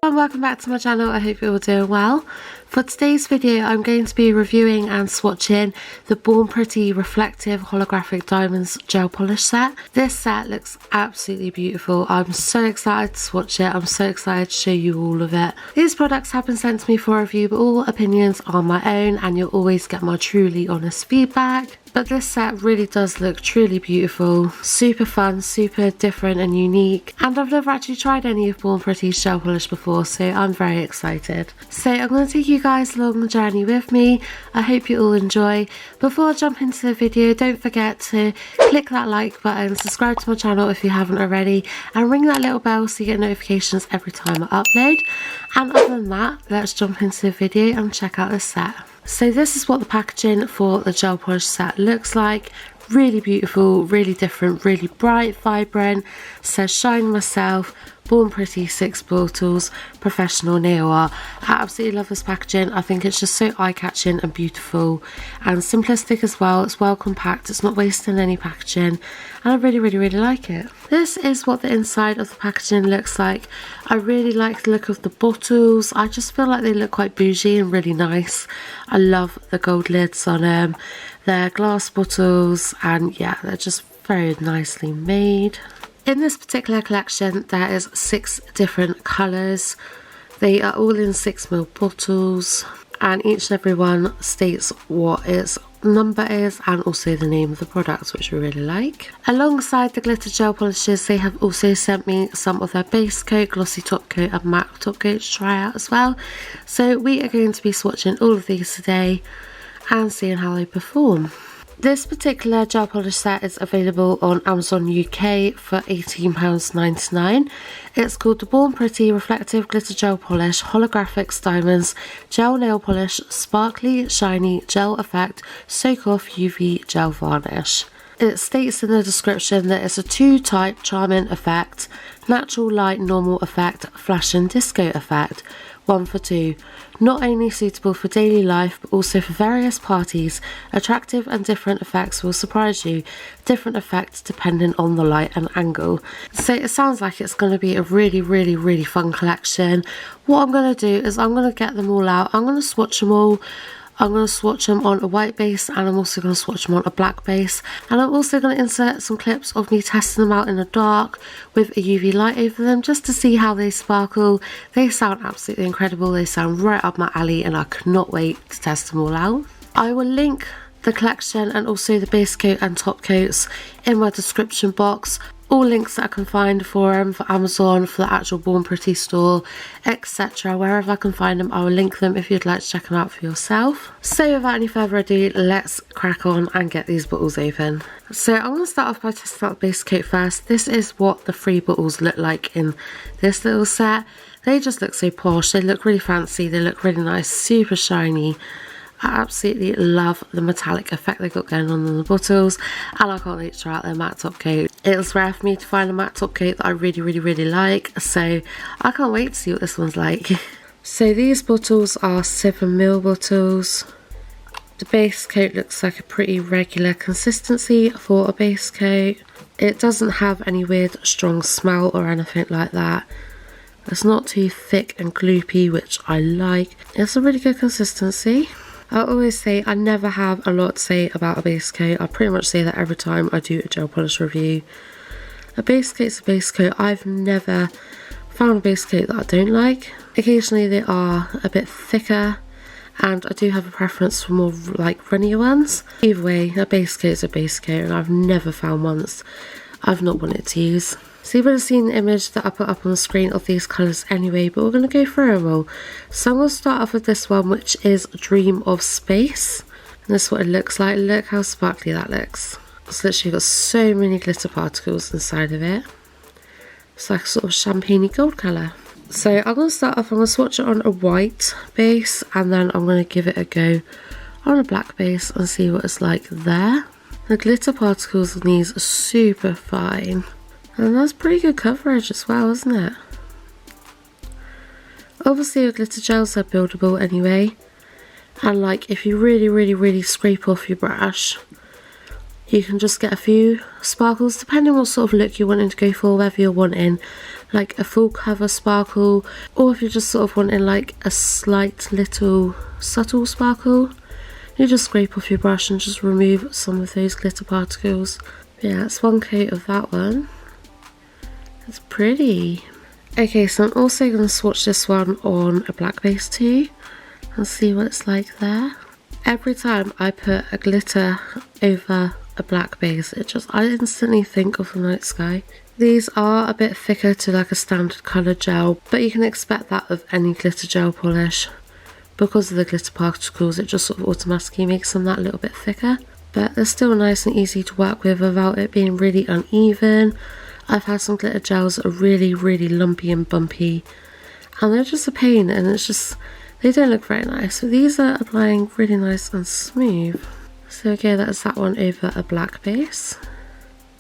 And welcome back to my channel. I hope you're all doing well. For today's video I'm going to be reviewing and swatching the Born Pretty Reflective Holographic Diamonds Gel Polish set. This set looks absolutely beautiful. I'm so excited to swatch it. I'm so excited to show you all of it. These products have been sent to me for review, but all opinions are my own and you'll always get my truly honest feedback. But this set really does look truly beautiful, super fun, super different and unique. And I've never actually tried any of Born Pretty's gel polish before, so I'm very excited. So I'm going to take you guys along the journey with me. I hope you all enjoy. Before I jump into the video, don't forget to click that like button, subscribe to my channel if you haven't already, and ring that little bell so you get notifications every time I upload. And other than that, let's jump into the video and check out this set. So this is what the packaging for the gel polish set looks like. Really beautiful, really different, really bright, vibrant. It says Shine Myself, Born Pretty 6 bottles, professional nail art. I absolutely love this packaging. I think it's just so eye-catching and beautiful and simplistic as well. It's well compact, it's not wasting any packaging, and I really like it. This is what the inside of the packaging looks like. I really like the look of the bottles. I just feel like they look quite bougie and really nice. I love the gold lids on them. They're glass bottles and yeah, they're just very nicely made. In this particular collection there is 6 different colours. They are all in 6ml bottles and each and every one states what its number is and also the name of the product, which we really like. Alongside the glitter gel polishes they have also sent me some of their base coat, glossy top coat and matte top coat to try out as well. So we are going to be swatching all of these today and seeing how they perform. This particular gel polish set is available on Amazon UK for £18.99. It's called the Born Pretty Reflective Glitter Gel Polish Holographic Diamonds Gel Nail Polish Sparkly Shiny Gel Effect Soak Off UV Gel Varnish. It states in the description that it's a 2-type charming effect, natural light normal effect, flash and disco effect. 1 for 2. Not only suitable for daily life but also for various parties. Attractive and different effects will surprise you. Different effects depending on the light and angle. So it sounds like it's going to be a really fun collection. What I'm going to do is I'm going to get them all out. I'm going to swatch them all. I'm going to swatch them on a white base and I'm also going to swatch them on a black base, and I'm also going to insert some clips of me testing them out in the dark with a UV light over them just to see how they sparkle. They sound absolutely incredible, they sound right up my alley and I cannot wait to test them all out. I will link the collection and also the base coat and top coats in my description box. All links that I can find for them, for Amazon, for the actual Born Pretty store, etc. Wherever I can find them, I will link them if you'd like to check them out for yourself. So without any further ado, let's crack on and get these bottles open. So I'm going to start off by testing out the base coat first. This is what the 3 bottles look like in this little set. They just look so posh, they look really fancy, they look really nice, super shiny. I absolutely love the metallic effect they got going on in the bottles, and I can't wait to try out their matte top coat. It was rare for me to find a matte top coat that I really like, so I can't wait to see what this one's like. So these bottles are 7ml bottles. The base coat looks like a pretty regular consistency for a base coat. It doesn't have any weird strong smell or anything like that. It's not too thick and gloopy, which I like. It's a really good consistency. I always say I never have a lot to say about a base coat. I pretty much say that every time I do a gel polish review. A base coat's a base coat. I've never found a base coat that I don't like. Occasionally they are a bit thicker and I do have a preference for more like runnier ones. Either way, a base coat's a base coat and I've never found one that I've not wanted to use. So you would have seen the image that I put up on the screen of these colours anyway, but we're going to go through them all. So I'm going to start off with this one, which is Dream of Space. And this is what it looks like. Look how sparkly that looks. It's literally got so many glitter particles inside of it. It's like a sort of champagne gold colour. So I'm going to start off, I'm going to swatch it on a white base and then I'm going to give it a go on a black base and see what it's like there. The glitter particles on these are super fine. And that's pretty good coverage as well, isn't it? Obviously the glitter gels are buildable anyway. And like if you really scrape off your brush, you can just get a few sparkles depending on what sort of look you're wanting to go for, whether you're wanting like a full cover sparkle or if you're just sort of wanting like a slight little subtle sparkle. You just scrape off your brush and just remove some of those glitter particles. Yeah, that's one coat of that one. It's pretty. Okay, so I'm also going to swatch this one on a black base too and see what it's like there. Every time I put a glitter over a black base, I instantly think of the night sky. These are a bit thicker to like a standard colour gel, but you can expect that of any glitter gel polish. Because of the glitter particles, it just sort of automatically makes them that little bit thicker. But they're still nice and easy to work with without it being really uneven. I've had some glitter gels that are really, really lumpy and bumpy, and they're just a pain, and it's just, they don't look very nice. So these are applying really nice and smooth. So okay, that's that one over a black base.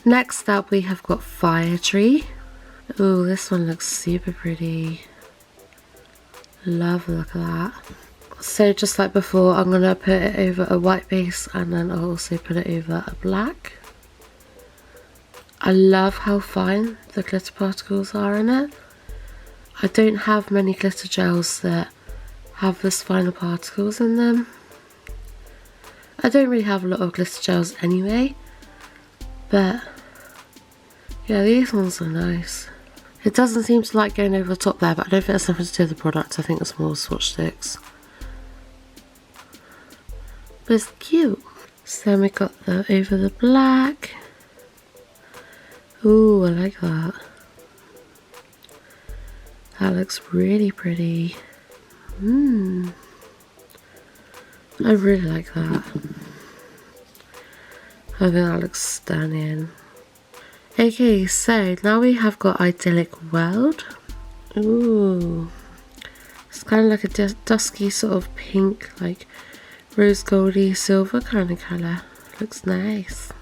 Next up we have got Fire Tree. Oh, this one looks super pretty. Love the look of that. So just like before, I'm going to put it over a white base and then I'll also put it over a black. I love how fine the glitter particles are in it. I don't have many glitter gels that have this finer particles in them. I don't really have a lot of glitter gels anyway, but yeah, these ones are nice. It doesn't seem to like going over the top there, but I don't think it's something to do with the product. I think it's more swatch sticks. But it's cute. So then we got the over the black. Ooh, I like that. That looks really pretty. I really like that. I think that looks stunning. Okay, so now we have got Idyllic World. Ooh. It's kind of like a dusky sort of pink, like rose goldy silver kind of colour. Looks nice.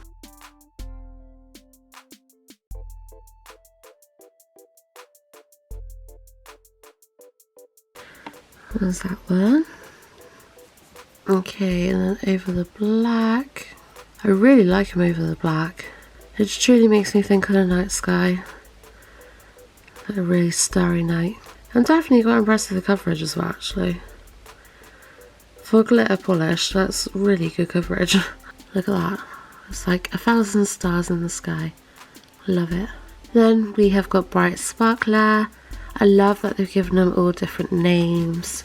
There's that one. Okay, and then over the black. I really like him over the black. It truly makes me think of the night sky. Like a really starry night. I'm definitely quite impressed with the coverage as well, actually. For glitter polish, that's really good coverage. Look at that. It's like 1,000 stars in the sky. Love it. Then we have got Bright Sparkler. I love that they've given them all different names.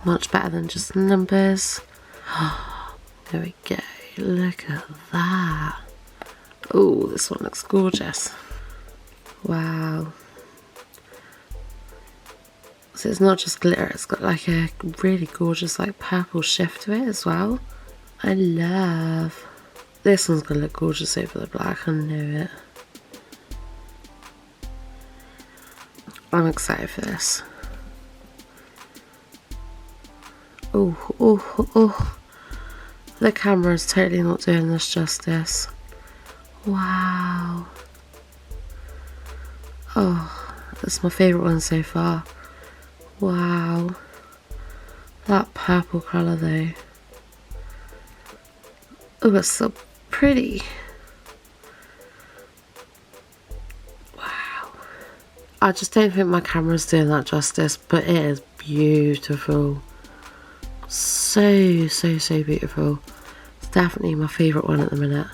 Much better than just numbers. There we go. Look at that. Oh, this one looks gorgeous. Wow. So it's not just glitter, it's got like a really gorgeous like purple shift to it as well. I love. This one's gonna look gorgeous over the black, I know it. I'm excited for this. Oh, oh, oh. The camera's totally not doing this justice. Wow. Oh, that's my favourite one so far. Wow. That purple colour though. Oh, it's so pretty. Wow. I just don't think my camera's doing that justice, but it is beautiful. So, so, so beautiful. It's definitely my favourite one at the minute.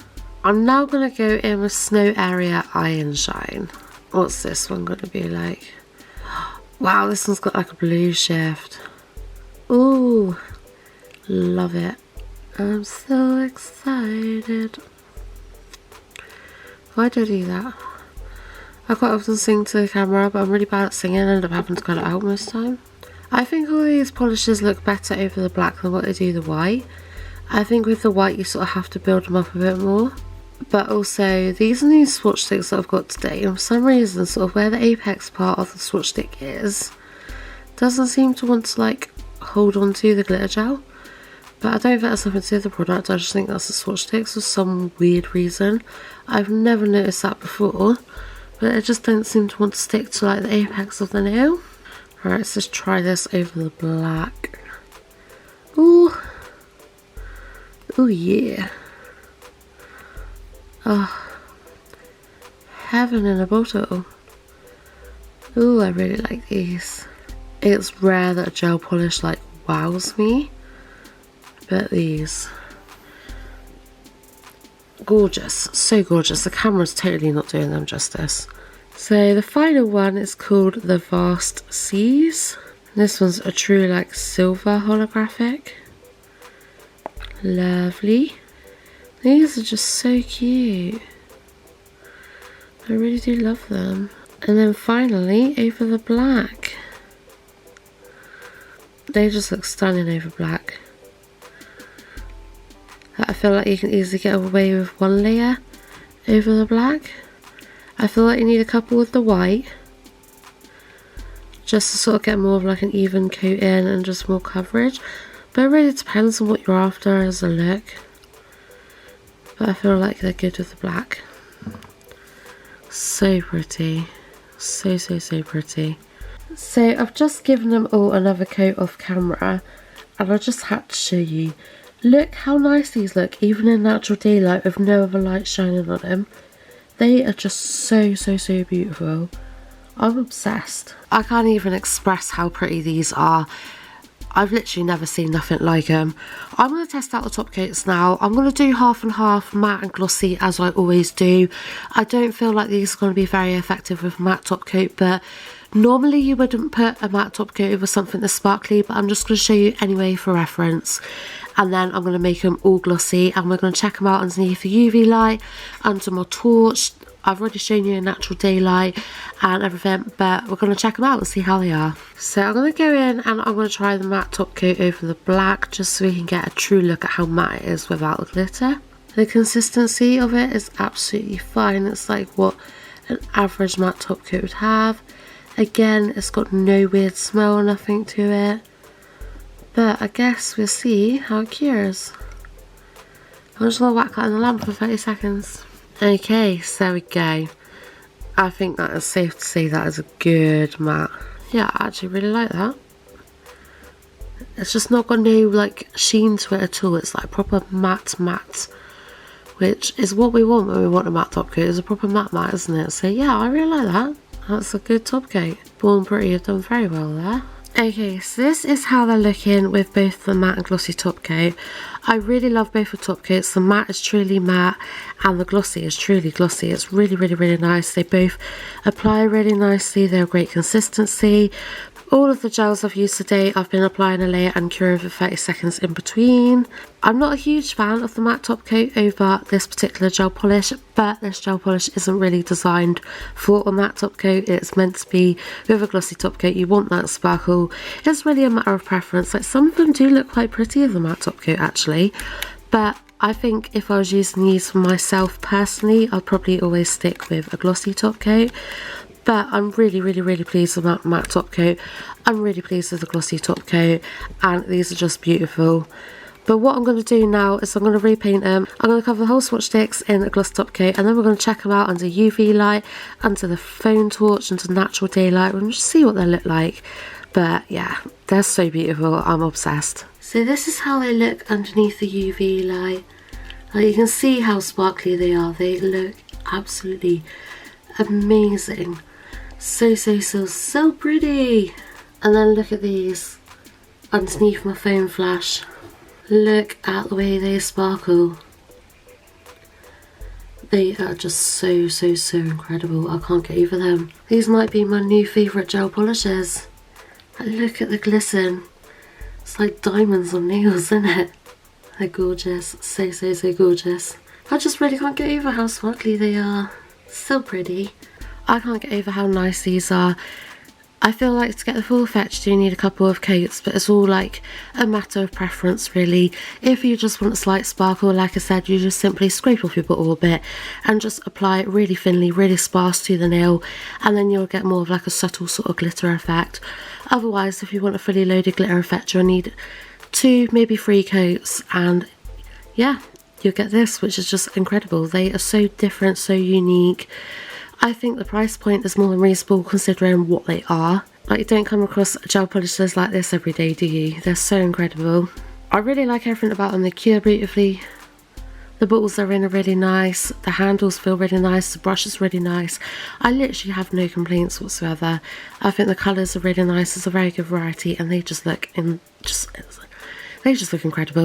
I'm now going to go in with Snow Area Iron Shine. What's this one going to be like? Wow, this one's got like a blue shift. Ooh, love it. I'm so excited. Why do I do that? I quite often sing to the camera, but I'm really bad at singing and end up having to cut it out most of the time. I think all these polishes look better over the black than what they do the white. I think with the white you sort of have to build them up a bit more. But also, these are new swatch sticks that I've got today, and for some reason, sort of where the apex part of the swatch stick is, doesn't seem to want to like hold on to the glitter gel. But I don't think that's something to do with the product, I just think that's the swatch sticks for some weird reason. I've never noticed that before, but it just don't seem to want to stick to like the apex of the nail. Alright, let's just try this over the black. Ooh. Ooh yeah. Oh, heaven in a bottle. Ooh, I really like these. It's rare that a gel polish like wows me, but these, gorgeous, so gorgeous. The camera's totally not doing them justice. So the final one is called the Vast Seas. This one's a true like silver holographic. Lovely. These are just so cute. I really do love them. And then finally, over the black. They just look stunning over black. I feel like you can easily get away with one layer over the black. I feel like you need a couple with the white, just to sort of get more of like an even coat in and just more coverage. But it really depends on what you're after as a look. But I feel like they're good with the black. So pretty. So pretty. So I've just given them all another coat off camera, and I just had to show you. Look how nice these look, even in natural daylight with no other light shining on them. They are just so beautiful. I'm obsessed. I can't even express how pretty these are. I've literally never seen nothing like them. I'm going to test out the top coats now. I'm going to do half and half, matte and glossy, as I always do. I don't feel like these are going to be very effective with matte top coat, but normally you wouldn't put a matte top coat over something that's sparkly, but I'm just going to show you anyway for reference. And then I'm going to make them all glossy, and we're going to check them out underneath the UV light, under my torch. I've already shown you in natural daylight and everything, but we're going to check them out and see how they are. So I'm going to go in and I'm going to try the matte top coat over the black, just so we can get a true look at how matte it is without the glitter. The consistency of it is absolutely fine. It's like what an average matte top coat would have. Again, it's got no weird smell or nothing to it. But I guess we'll see how it cures. I'm just going to whack that in the lamp for 30 seconds. Okay, so there we go. I think that is safe to say that is a good matte. Yeah, I actually really like that. It's just not got no like sheen to it at all. It's like proper matte, which is what we want when we want a matte top coat. It's a proper matte, isn't it? So yeah, I really like that. That's a good top coat. Born Pretty have done very well there. Okay, so this is how they're looking with both the matte and glossy top coat. I really love both the top coats. The matte is truly matte and the glossy is truly glossy. It's really nice. They both apply really nicely. They're a great consistency. All of the gels I've used today, I've been applying a layer and curing for 30 seconds in between. I'm not a huge fan of the matte top coat over this particular gel polish, but this gel polish isn't really designed for a matte top coat. It's meant to be with a glossy top coat. You want that sparkle. It's really a matter of preference. Like, some of them do look quite pretty with the matte top coat actually, but I think if I was using these for myself personally, I'd probably always stick with a glossy top coat. But I'm really pleased with that matte top coat. I'm really pleased with the glossy top coat, and these are just beautiful. But what I'm going to do now is I'm going to repaint them. I'm going to cover the whole swatch sticks in a gloss top coat, and then we're going to check them out under UV light, under the phone torch, under natural daylight. We'll just see what they look like. But yeah, they're so beautiful. I'm obsessed. So this is how they look underneath the UV light. Like, you can see how sparkly they are. They look absolutely amazing. So pretty. And then look at these underneath my phone flash. Look at the way they sparkle. They are just so incredible. I can't get over them. These might be my new favourite gel polishes. Look at the glisten. It's like diamonds on nails, isn't it? They're gorgeous. So gorgeous. I just really can't get over how sparkly they are. So pretty. I can't get over how nice these are. I feel like to get the full effect you do need a couple of coats, but it's all like a matter of preference really. If you just want a slight sparkle, like I said, you just simply scrape off your bottle a bit and just apply it really thinly, really sparse to the nail, and then you'll get more of like a subtle sort of glitter effect. Otherwise, if you want a fully loaded glitter effect, you'll need 2, maybe 3 coats, and yeah, you'll get this, which is just incredible. They are so different, so unique. I think the price point is more than reasonable considering what they are. Like, you don't come across gel polishes like this every day, do you? They're so incredible. I really like everything about them. They cure beautifully The bottles are in really nice, the handles feel really nice, the brush is really nice. I literally have no complaints whatsoever. I think the colours are really nice, there's a very good variety, and they just look incredible.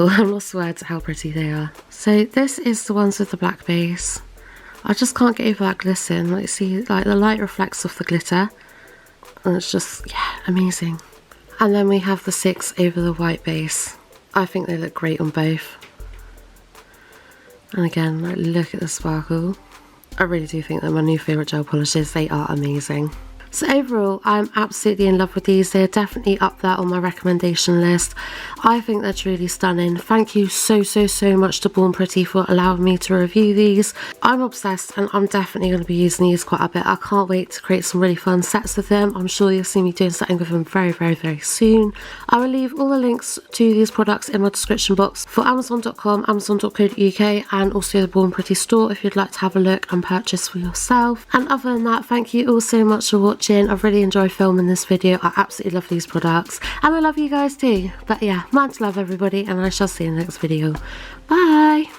I'm lost for words at how pretty they are. So this is the ones with the black base. I just can't get over that glisten. Like, see, like the light reflects off the glitter, and it's just, yeah, amazing. And then we have the 6 over the white base. I think they look great on both. And again, like, look at the sparkle. I really do think they're my new favourite gel polishes. They are amazing. So overall, I'm absolutely in love with these. They're definitely up there on my recommendation list. I think they're truly stunning. Thank you so much to Born Pretty for allowing me to review these. I'm obsessed, and I'm definitely going to be using these quite a bit. I can't wait to create some really fun sets with them. I'm sure you'll see me doing something with them very soon. I will leave all the links to these products in my description box for Amazon.com, Amazon.co.uk, and also the Born Pretty store if you'd like to have a look and purchase for yourself. And other than that, thank you all so much for watching. I've really enjoyed filming this video. I absolutely love these products, and I love you guys too. But yeah, much love everybody, and I shall see you in the next video. Bye!